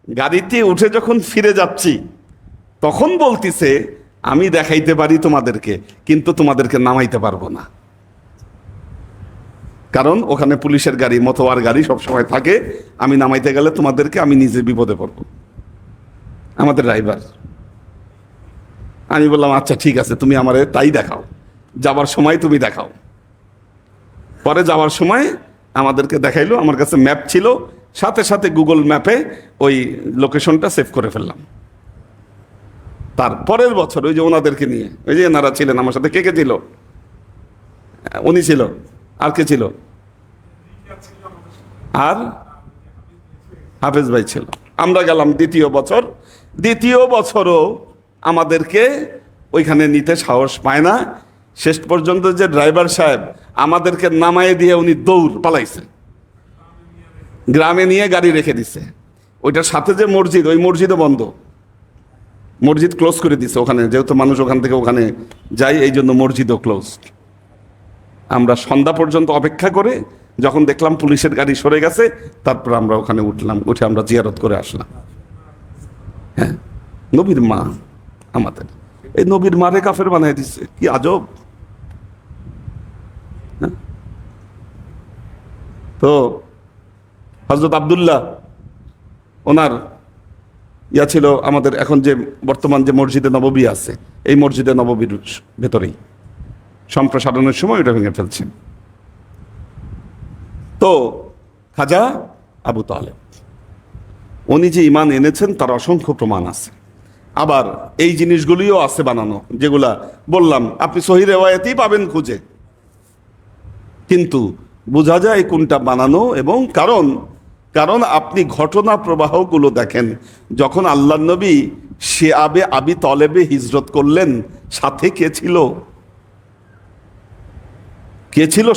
গাড়িতে উঠে যখন ফিরে যাচ্ছি তখন বলতিছে, আমি দেখাইতে পারি তোমাদেরকে, কিন্তু তোমাদেরকে নামাইতে পারবো না, কারণ ওখানে পুলিশের গাড়ি, মতোয়ার গাড়ি সবসময় থাকে, আমি নামাইতে গেলে তোমাদেরকে আমি নিজে বিপদে পড়বো। আমাদের ড্রাইভার, আমি বললাম আচ্ছা ঠিক আছে, তুমি আমারে তাই দেখাও, যাবার সময় তুমি দেখাও। পরে যাওয়ার সময় আমাদেরকে দেখাইলো, আমার কাছে ম্যাপ ছিল, সাথে সাথে গুগল ম্যাপে ওই লোকেশনটা সেভ করে ফেললাম। তার পরের বছর ওই যে ওনাদেরকে নিয়ে, ওই যে এনারা ছিলেন আমার সাথে, কে কে ছিল? উনি ছিল, আর কে ছিল? আর হাফেজ ভাই ছিল। আমরা গেলাম দ্বিতীয় বছরও আমাদেরকে ওইখানে নিতে সাহস পায় না। শেষ পর্যন্ত যে ড্রাইভার সাহেব আমাদেরকে নামায় দিয়ে উনি দৌড় পালাইছে, গ্রামে নিয়ে গাড়ি রেখে দিছে। ওইটার সাথে যে মসজিদ, ওই মসজিদও বন্ধ, মসজিদ ক্লোজ করে দিছে ওখানে, যেহেতু মানুষ ওখান থেকে ওখানে যায়, এই জন্য মসজিদও ক্লোজ। আমরা সন্ধ্যা পর্যন্ত অপেক্ষা করে যখন দেখলাম পুলিশের গাড়ি সরে গেছে, তারপর আমরা ওখানে উঠলাম, উঠে আমরা জিয়ারত করে আসলাম। হ্যাঁ, নবীর মা আমাদের, এই নবীর মারে কাফের বানাই দিচ্ছে, কি আজব। তো হযরত আব্দুল্লাহ, ওনার ইয়া ছিল আমাদের এখন যে বর্তমান যে মসজিদে নববী আছে, এই মসজিদে নববীর ভেতরেই সম্প্রসারণের সময় ওটা ভেঙে ফেলছে। তো খাজা আবু তালেব উনি যে ঈমান এনেছেন তার অসংখ্য প্রমাণ আছে। আবার এই জিনিসগুলিও আছে বানানো, যেগুলা বললাম আপনি সহিহ রিওয়ায়াতেই পাবেন খুঁজে, কিন্তু বোঝা যায় কোনটা বানানো। এবং কারণ আপনি ঘটনা প্রবাহগুলো দেখেন, যখন আল্লাহর নবী শিআবে আবি তলেবে হিজরত করলেন, সাথে কে ছিল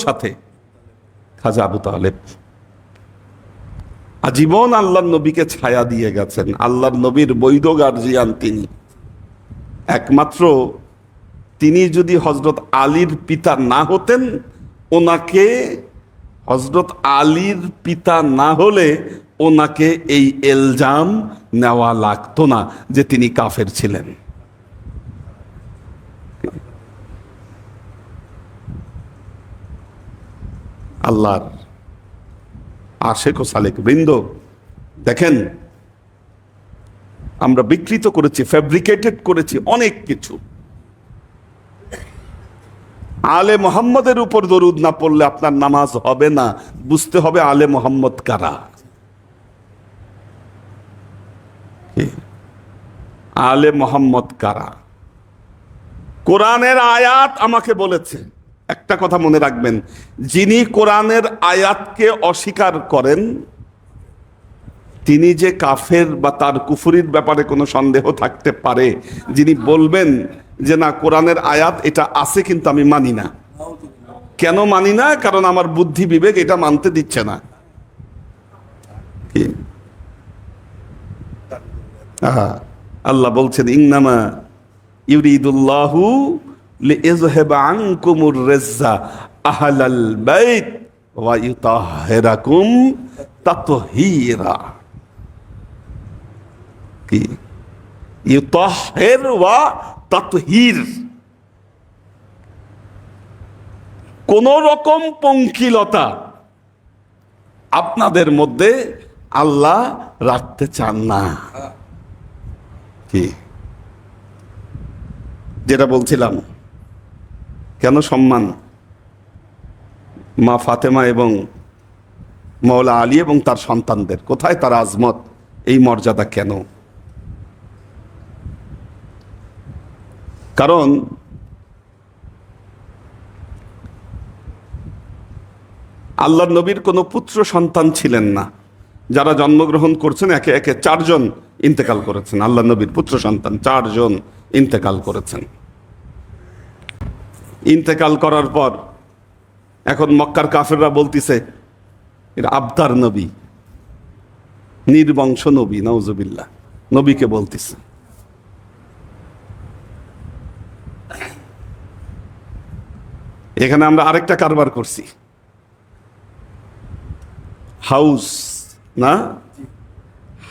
সাথে? খাজা আবু তালেব। আজীবন আল্লাহর নবীকে ছায়া দিয়ে গেছেন, আল্লাহর নবীর বৈধ গার্জিয়ান তিনি। একমাত্র তিনি যদি হযরত আলীর পিতা না হতেন, ওনাকে হযরত আলীর পিতা না হলে ওনাকে এই ইলজাম নেওয়া লাগতো না যে তিনি কাফের ছিলেন। আল্লাহর আশেক ও সালেক বৃন্দ, দেখেন আমরা বিকৃত করেছি, ফ্যাব্রিকেটেড করেছি অনেক কিছু। আলে মোহাম্মদের উপর দরুদ না পড়লে আপনার নামাজ হবে না। বুঝতে হবে আলে মোহাম্মদ কারা। আলে মোহাম্মদ কারা? কোরআনের আয়াত আমাকে বলেছে, একটা কথা মনে রাখবেন, যিনি কোরআনের আয়াতকে অস্বীকার করেন তিনি যে কাফের বা তার কুফরির ব্যাপারে কোনো সন্দেহ থাকতে পারে, যিনি বলবেন যে না কোরআনের আয়াত এটা আছে কিন্তু আমি মানি না। কেন মানি না? কারণ আমার বুদ্ধি বিবেক এটা মানতে দিচ্ছে না। আল্লাহ বলছেন ইন্নামা ইউরিদুল্লাহু লিইযহিবা আনকুমুর রিজ্জা আহলাল বাইত ওয়া ইউতাহহিরাকুম তাতহীরা। কি ইউতাহহির ওয়া তাতহীর? কোন রকম পঙ্কিলতা আপনাদের মধ্যে আল্লাহ রাখতে চান না। কি যেটা বলছিলাম, কেন সম্মান মা ফাতেমা এবং মওলা আলী এবং তার সন্তানদের, কোথায় তার আজমত, এই মর্যাদা কেন? কারণ আল্লাহর নবীর কোনো পুত্র সন্তান ছিলেন না। যারা জন্মগ্রহণ করছেন একে একে 4 জন ইন্তেকাল করেছেন। আল্লাহ নবীর পুত্র সন্তান 4 জন ইন্তেকাল করেছেন। ইন্তেকাল করার পর এখন মক্কার কাফেররা বলতিছে এর আবতার নবী, নির্বংশ নবী, নাউজুবিল্লাহ, নবীকে বলতিছে। এখানে আমরা আরেকটা কারবার করছি, হাউস না,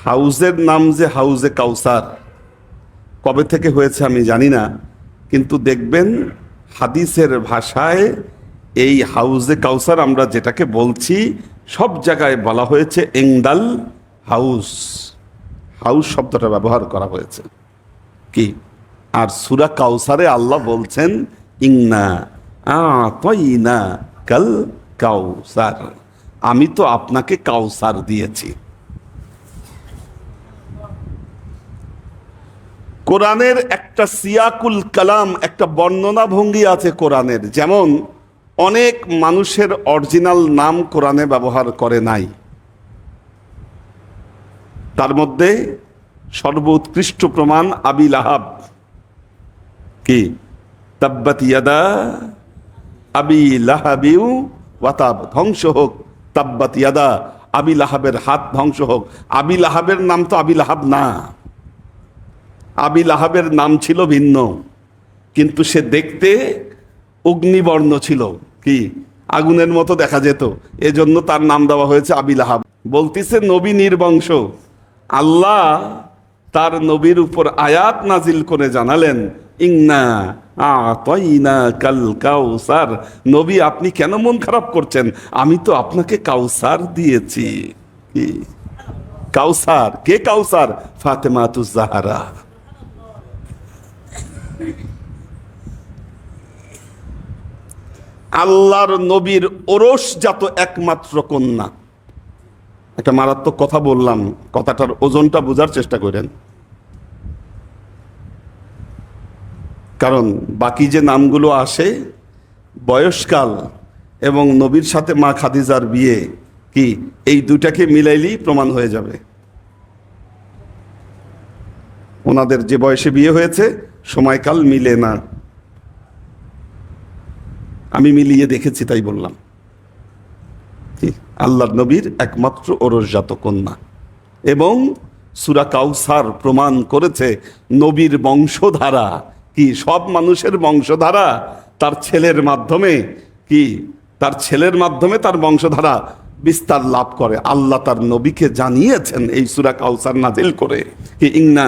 হাউজের নাম যে হাউজে কাউসার, কবে থেকে হয়েছে আমি জানি না, কিন্তু দেখবেন হাদিসের ভাষায় এই হাউজে কাউসার আমরা যেটাকে বলছি সব জায়গায় বলা হয়েছে ইংদাল হাউস। হাউস শব্দটা ব্যবহার করা হয়েছে কি। আর সূরা কাউসারে আল্লাহ বলছেন ইন্না আতাইনা কাল কাউসার, আমি তো আপনাকে কাউসার দিয়েছি। কোরআনের একটা সিয়াকুল কালাম, একটা বর্ণনা ভঙ্গি আছে কোরআনের। যেমন অনেক মানুষের অরিজিনাল নাম কোরআনে ব্যবহার করে নাই, তার মধ্যে সর্বোৎকৃষ্ট প্রমাণ আবি লাহাব। কি? তাব্বাত ইয়াদা আবি লাহাবিউ ওয়া তাব, ধ্বংস হোক তাব্বাত ইয়াদা, আবি লাহাবের হাত ধ্বংস হোক। আবি লাহাবের নাম তো আবি লাহাব না, আবি লাহাবের নাম ছিল ভিন্ন, কিন্তু সে দেখতে অগ্নিবর্ণ ছিল, কি আগুনের মতো দেখা যেত, এজন্য তার নাম দেওয়া হয়েছে আবি লাহাব। বলতেছে নবী নির্বংশ। আল্লাহ তার নবীর উপর আয়াত নাজিল করে জানালেন ইন্না আতাইনা কাল কাউসার, নবী আপনি কেন মন খারাপ করছেন, আমি তো আপনাকে কাউসার দিয়েছি। কি কাউসার? কে কাউসার? ফাতেমাতুজ জাহরা। আল্লাহর নবীর ওরসজাত একমাত্র কন্যা। একটা মারাত্মক কথা বললাম, কথাটার ওজনটা বোঝার চেষ্টা করেন। কারণ বাকি যে নামগুলো আসে বয়সকাল এবং নবীর সাথে মা খাদিজার বিয়ে, কি এই দুটাকে মিলাইলেই প্রমাণ হয়ে যাবে ওনাদের যে বয়সে বিয়ে হয়েছে সময়কাল মিলে না। আমি মিলিয়ে দেখেছি তাই বললাম। আল্লাহর নবীর একমাত্র ওরসজাত কন্যা, এবং সূরা কাউসার প্রমাণ করেছে নবীর বংশধারা, কি সব মানুষের বংশধারা তার ছেলের মাধ্যমে, কি তার ছেলের মাধ্যমে তার বংশধারা বিস্তার লাভ করে। আল্লাহ তার নবীকে জানিয়েছেন এই সূরা কাউসার নাজিল করে, কি ইন্না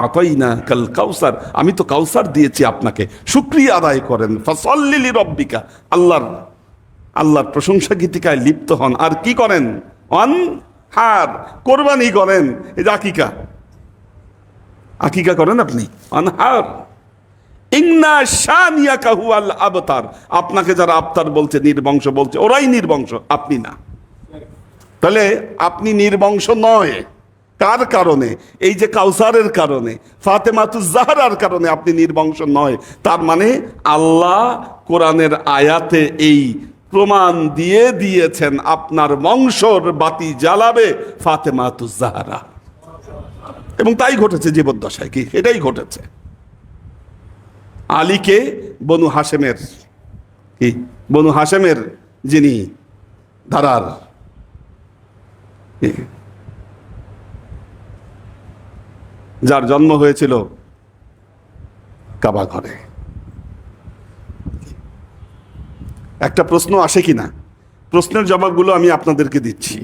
আতাইনা কাল কাউসার, আমি তো কাউসার দিয়েছি আপনাকে, শুকরিয়া আদায় করেন। ফাসাল্লি লিরাব্বিকা, আল্লাহর প্রশংসা গীতিকায় লিপ্ত হন। আর কি করেন? অনহার, কোরবানি করেন। এই যে আকিকা করেন আপনি, অনহার। ইন্না শানিয়াকা হুয়াল আবতার, আপনাকে যারা আবতার বলছে, নির্বংশ বলছে, ওরাই নির্বংশ, আপনি না। তাহলে আপনি নির্বংশ নয়। কার কারণে? এই যে কাউসারের কারণে, ফাতেমাতুজ জাহরার কারণে আপনি নির্বংশ নয়। তার মানে আল্লাহ কোরআনের আয়াতে এই প্রমাণ দিয়ে দিয়েছেন আপনার বংশর বাতি জ্বালাবে ফাতেমাতুজ জাহরা। এবং তাই ঘটেছে জীবদ্দশায়, কি এটাই ঘটেছে। আলীকে বনু হাশেমের, কি বনু হাশেমের যিনি ধারার, যার জন্ম হয়েছিল কাবা ঘরে। একটা প্রশ্ন আসে কিনা, প্রশ্নের জবাবগুলো আমি আপনাদেরকে দিচ্ছি।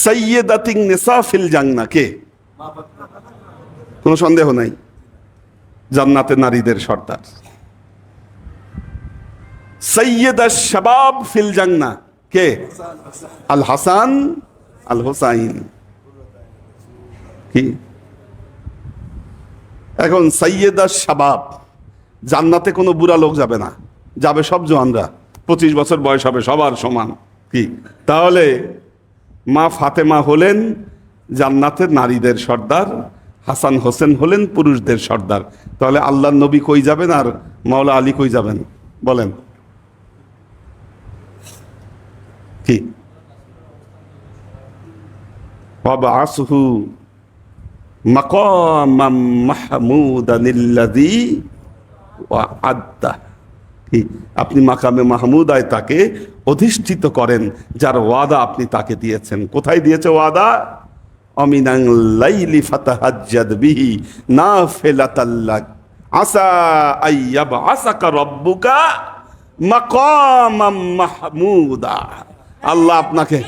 সাইয়্যিদাতুন নিসা ফিল জান্নাহ কে? কোনো সন্দেহ নাই, জান্নাতে নারীদের সর্দার। সাইয়্যিদাশ শাবাব ফিল জান্নাহ কে? আল হাসান আল হুসাইন। কি এখন সাইয়্যিদাশ শাবাব, জান্নাতে কোনো বুড়া লোক যাবে না, যাবে সব জওয়ানরা, 25 বছর বয়স হবে সবার সমান। কি তাহলে মা ফাতেমা হলেন জান্নাতের নারীদের সর্দার, হাসান হোসেন হলেন পুরুষদের সর্দার। তাহলে আল্লাহর নবী কই যাবেন আর মাওলা আলী কই যাবেন বলেন? কি ওয়াবআসহু মাকামাম মাহমুদানিল্লাযী ওয়া'আদা, কি আপনি মাকামে মাহমুদায় তাকে অধিষ্ঠিত করেন যার ওয়াদা আপনি তাকে দিয়েছেন। কোথায় দিয়েছে ওয়াদা? অমিনাল লাইলি ফাতাহাজ্জাদ বিহি নাফিলাতাল লাক আসা আইয়াবআসাকা রাব্বুকা মাকামাম মাহমুদা। আল্লাহ আপনাকে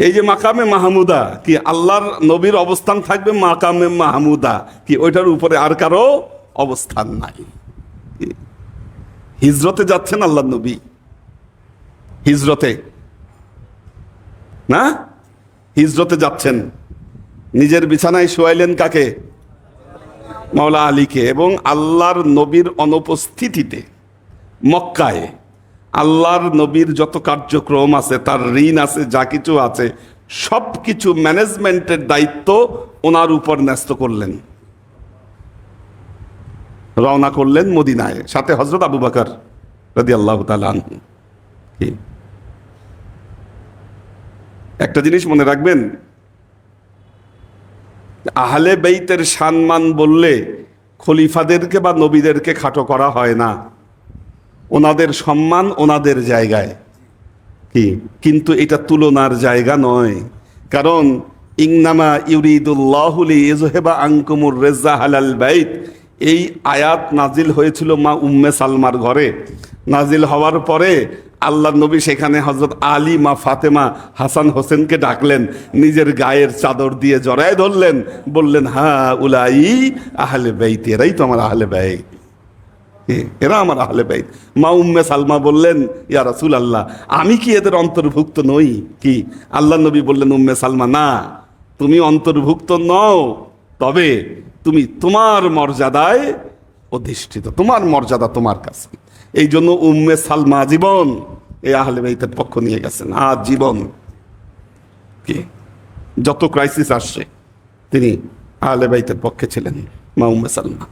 এই যে মাকামে মাহমুদা কি আল্লাহর নবীর অবস্থান থাকবে মাকামে মাহমুদা কি ওইটার উপরে আর কারো অবস্থান নাই। হিজরতে যাচ্ছেন আল্লাহ নবী, হিজরতে না, হিজরতে যাচ্ছেন, নিজের বিছানায় শোয়াইলেন কাকে? মাওলা আলীকে। এবং আল্লাহর নবীর অনুপস্থিতিতে মক্কায় আল্লাহর নবীর যত কার্যক্রম আছে, তার ঋণ আছে, যা কিছু আছে, সব কিছু ম্যানেজমেন্টের দায়িত্ব ওনার উপর ন্যস্ত করলেন। রওনা করলেন মদিনায়, সাথে হযরত আবু বকর রাদিয়াল্লাহু তাআলা আনহু। একটা জিনিস মনে রাখবেন, আহলে বেইতের সম্মান বললে খলিফাদেরকে বা নবীদেরকে খাটো করা হয় না, ওনাদের সম্মান ওনাদের জায়গায় কি, কিন্তু এটা তুলনার জায়গা নয়। কারণ ইন্নামা ইউরিদুল্লাহু লিইযহিবা আনকুমুর রিজা আলাল বাইত, এই আয়াত নাজিল হয়েছিল মা উম্মে সালমার ঘরে। নাজিল হওয়ার পরে আল্লাহ নবী সেখানে হযরত আলী, মা ফাতেমা, হাসান হোসেনকে ডাকলেন, নিজের গায়ের চাদর দিয়ে জড়ায় ধরলেন, বললেন হা উলাই আহলে বাইত, এরাই তো আমার আহলে বাইত, এরা আমার আহলে বাইত। মা উম্মে সালমা বললেন ইয়া রাসূলুল্লাহ, আমি কি এদের অন্তর্ভুক্ত নই? কি আল্লাহ নবী বললেন, উম্মে সালমা না, তুমি অন্তর্ভুক্ত নও, তবে তুমি তোমার মর্যাদায় অধিষ্ঠিত, তোমার মর্যাদা তোমার কাছে। এই জন্য উম্মে সালমা জীবন এই আহলে বাইতের পক্ষ নিয়ে গেছেন, জীবন। কি যত ক্রাইসিস আসছে তিনি আহলে বাইতের পক্ষে ছিলেন, মা উম্মে সালমা।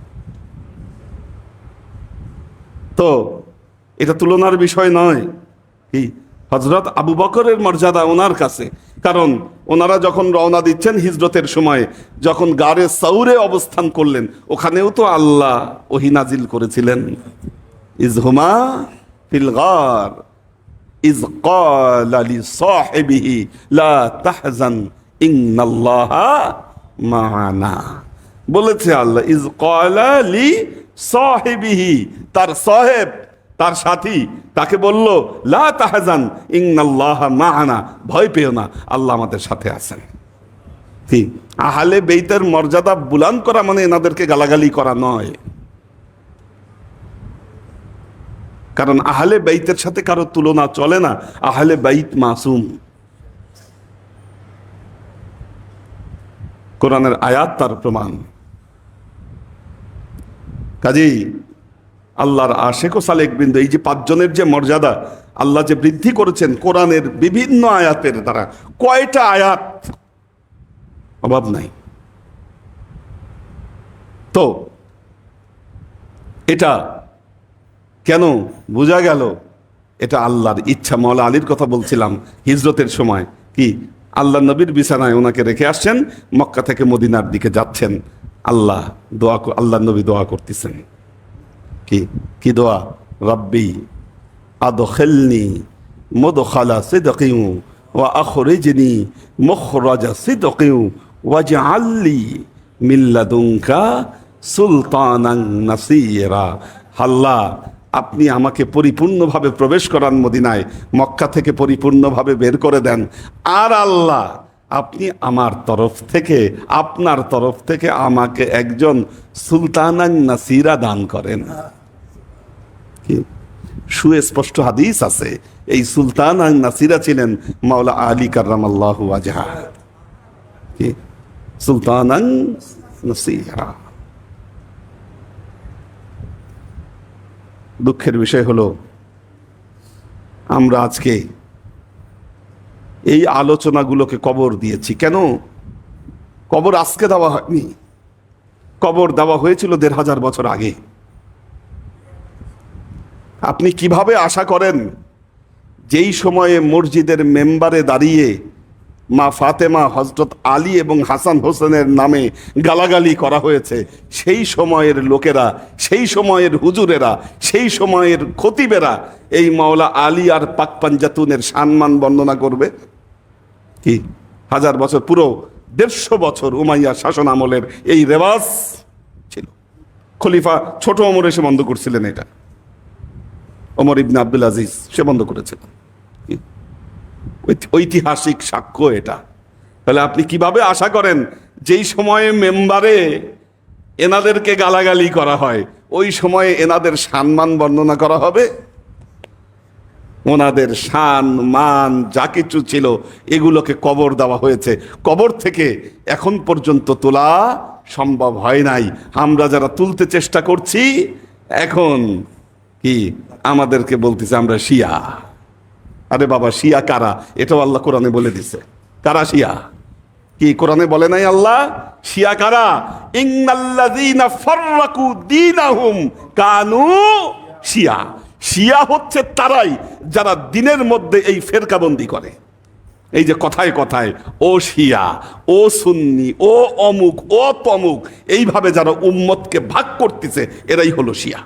তো এটা তুলনার বিষয় নয়। কি হযরত আবু বকরের মর্যাদা ওনার কাছে, কারণ ওনারা যখন রওনা দিচ্ছেন হিজরতের সময়, যখন গারে সাউরে অবস্থান করলেন, ওখানেও তো আল্লাহ ওহী নাজিল করেছিলেন। ইজহুমা ফিল গার ইজ ক্বালা লিসাহিবিহি লা তাহজান ইন্নাল্লাহা মা'ানা, বলেছে আল্লাহ ইজ ক্বালা লি সাহিবিহি, তার সাহেব, তার সাথী তাকে বলল লা তাহজান ইন্নাল্লাহা মা'ানা, ভয় পেও না, আল্লাহ আমাদের সাথে আছেন। কি আহলে বেইতের মর্যাদা বুলন্দ করা মানে এনাদেরকে গালাগালি করা নয়, কারণ আহলে বাইতের সাথে কারো তুলনা চলে না। আহলে বাইত মাসুম, কোরআনের আয়াত তার প্রমাণ। কাজেই আল্লাহর আশেক ও সালেক বৃন্দ, এই যে পাঁচজনের যে মর্যাদা আল্লাহ যে বৃদ্ধি করেছেন কোরআনের বিভিন্ন আয়াতের দ্বারা, কয়টা আয়াত অভাব নাই। তো এটা কেন বোঝা গেল? এটা আল্লাহর ইচ্ছা। মাওলা আলীর কথা বলছিলাম, হিজরতের সময় কি আল্লাহ নবীর বিছানায় ওনাকে রেখে আসছেন, মক্কা থেকে মদিনার দিকে যাচ্ছেন, আল্লাহ নবী দোয়া করতেছেন। কি দোয়া? রাব্বি আদখিলনি মুদখালা সিদকিন ওয়া আখরিজনি মুখরাজা সিদকিন ওয়াজআললি মিন লাদুনকা সুলতানান নাসীরা। আল্লাহ, আপনি আমাকে পরিপূর্ণভাবে প্রবেশ করান মদিনায়, মক্কা থেকে পরিপূর্ণভাবে বের করে দেন। আর আল্লাহ, আপনি আমার তরফ থেকে, আপনার তরফ থেকে আমাকে একজন সুলতানান নাসিরা দান করেন। সুস্পষ্ট হাদিস আছে, এই সুলতানান নাসিরা ছিলেন মাওলা আলী কাররামাল্লাহু ওয়াজহা। কি সুলতানান নাসিরা। দুঃখের বিষয় হলো আমরা আজকে এই আলোচনাগুলোকে কবর দিয়েছি। কেন কবর আজকে দেওয়া হয়নি? কবর দেওয়া হয়েছিল ১৫০০ বছর আগে। আপনি কিভাবে আশা করেন যেই সময়ে মসজিদের মেম্বারে দাঁড়িয়ে মা ফাতেমা, হযরত আলী এবং হাসান হোসেনের নামে গালাগালি করা হয়েছে, সেই সময়ের লোকেরা, সেই সময়ের হুজুরেরা, সেই সময়ের খতিবেরা এই মাওলা আলী আর পাক পাঞ্জাতুনের সম্মান বর্ণনা করবে? কি ১০০০ বছর, পুরো ১৫০ বছর উমাইয়া শাসন আমলের এই রেওয়াজ ছিল। খলিফা ছোট ওমর এসে বন্ধ করছিলেন, এটা ওমর ইবনে আব্দুল আজিজ সে বন্ধ করেছিলেন। ঐতিহাসিক সাক্ষ্য এটা। তাহলে আপনি কিভাবে আশা করেন যেই সময়ে মেম্বারে এনাদেরকে গালাগালি করা হয় ওই সময়ে এনাদের সম্মান বর্ণনা করা হবে? ওনাদের শান মান যা কিছু ছিল এগুলোকে কবর দেওয়া হয়েছে, কবর থেকে এখন পর্যন্ত তোলা সম্ভব হয় নাই। আমরা যারা তুলতে চেষ্টা করছি এখন কি আমাদেরকে বলতেছে আমরা শিয়া। আরে বাবা, শিয়া কারা? এটাও আল্লাহ কোরআনে বলে দিছে। কারা শিয়া? কি কোরআনে বলে নাই আল্লাহ শিয়া কারা? ইন্নাল্লাযীনা ফাররাকু দীনাহুম কানু শিয়া। শিয়া হচ্ছে তারাই যারা দিনের মধ্যে এই ফেরকাবন্দি করে। এই যে কথায় কথায় ও শিয়া, ও সুন্নি, ও অমুক, ও তমুক, এইভাবে যারা উম্মতকে ভাগ করতেছে এরাই হলো শিয়া।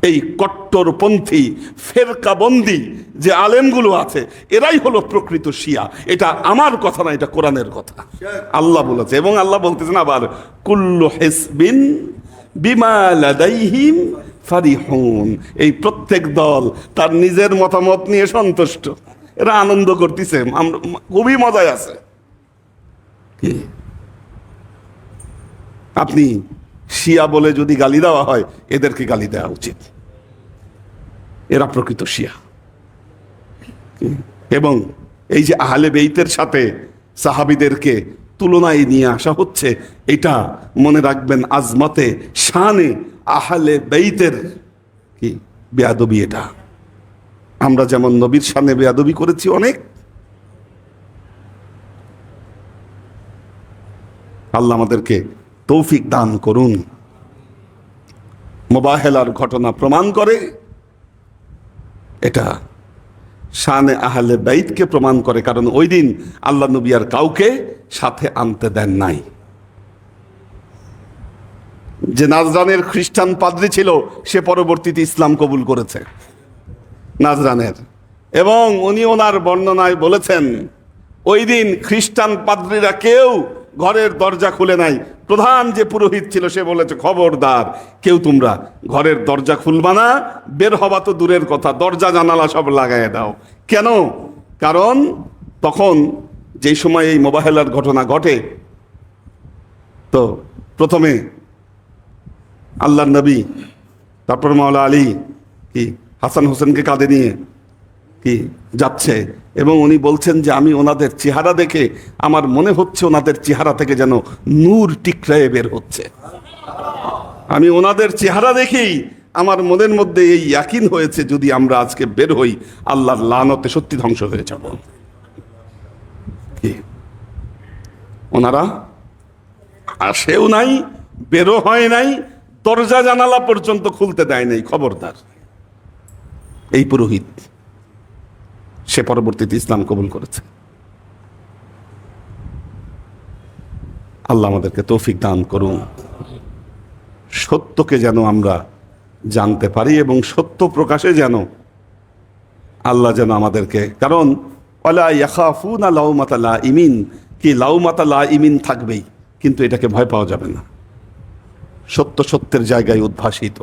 এই কট্টরপন্থী ফেরকাবন্দি যে আলেমগুলো আছে এরাই হলো প্রকৃত শিয়া। এটা আমার কথা না, এটা কোরআনের কথা, আল্লাহ বলেছে। এবং আল্লাহ বলতেছেন আবার কুল্লু হিজবিন বিমা লাদাইহিম ফারিহুন। এই প্রত্যেক দল তার নিজের মতামত নিয়ে সন্তুষ্ট, এরা আনন্দ করতেছে, খুবই মজায় আছে। আপনি শিয়া বলে যদি গালি দেওয়া হয় এদেরকে গালি দেওয়া উচিত, এরা প্রকৃত শিয়া। এবং এই যে আহলে বেইতের সাথে সাহাবীদেরকে তুলনায় নিয়ে আসা হচ্ছে, এটা মনে রাখবেন আজমতে শানে আহলে বেইতের কি বেয়াদবি। এটা আমরা যেমন নবীর শানে বেয়াদবি করেছি অনেক, আল্লাহ আমাদেরকে তৌফিক দান করুন। মোবাহেলার ঘটনা প্রমাণ করে, এটা শানে আহলে বাইতকে প্রমাণ করে, কারণ ওই দিন আল্লাহ নবী আর কাউকে সাথে আনতে দেন নাই। যে নাজরানের খ্রিস্টান পাদ্রী ছিল সে পরবর্তীতে ইসলাম কবুল করেছে, নাজরানের। এবং উনি ওনার বর্ণনায় বলেছেন ওই দিন খ্রিস্টান পাদ্রীরা কেউ ঘরের দরজা খুলে নাই। প্রধান যে পুরোহিত ছিল সে বলেছে খবরদার কেউ তোমরা ঘরের দরজা খুলবা না, বের হবা তো দূরের কথা, দরজা জানালা সব লাগাই দাও। কেন? কারণ তখন যেই সময় এই মোবাহেলার ঘটনা ঘটে, তো প্রথমে আল্লাহর নবী, তারপর মাওলা আলী কি হাসান হোসেনকে কাঁধে নিয়ে কি যাচ্ছে, এবং উনি বলছেন যে আমি ওনাদের চেহারা দেখে আমার মনে হচ্ছে ওনাদের চেহারা থেকে যেন নূর টিকরায়ে বের হচ্ছে। আমি ওনাদের চেহারা দেখেই আমার মনের মধ্যে এই ইয়াকিন হয়েছে যদি আমরা আজকে বের হই আল্লাহর লানতে সত্যি ধ্বংস হয়ে যাব। কি ওনারা আসেও নাই, বেরো হয় নাই, দরজা জানালা পর্যন্ত খুলতে দেয় নাই। খবরদার। এই পুরোহিত সে পরবর্তীতে ইসলাম কবুল করেছে। আল্লাহ আমাদেরকে তৌফিক দান করুন, সত্যকে যেন আমরা জানতে পারি এবং সত্য প্রকাশে যেন আল্লাহ যেন আমাদেরকে, কারণ ওয়ালা ইয়াখাফুনা লাউমাতা লাইমিন, কি লাউমাতা লাইমিন থাকবেই, কিন্তু এটাকে ভয় পাওয়া যাবে না। সত্য সত্যের জায়গায় উদ্ভাসিত।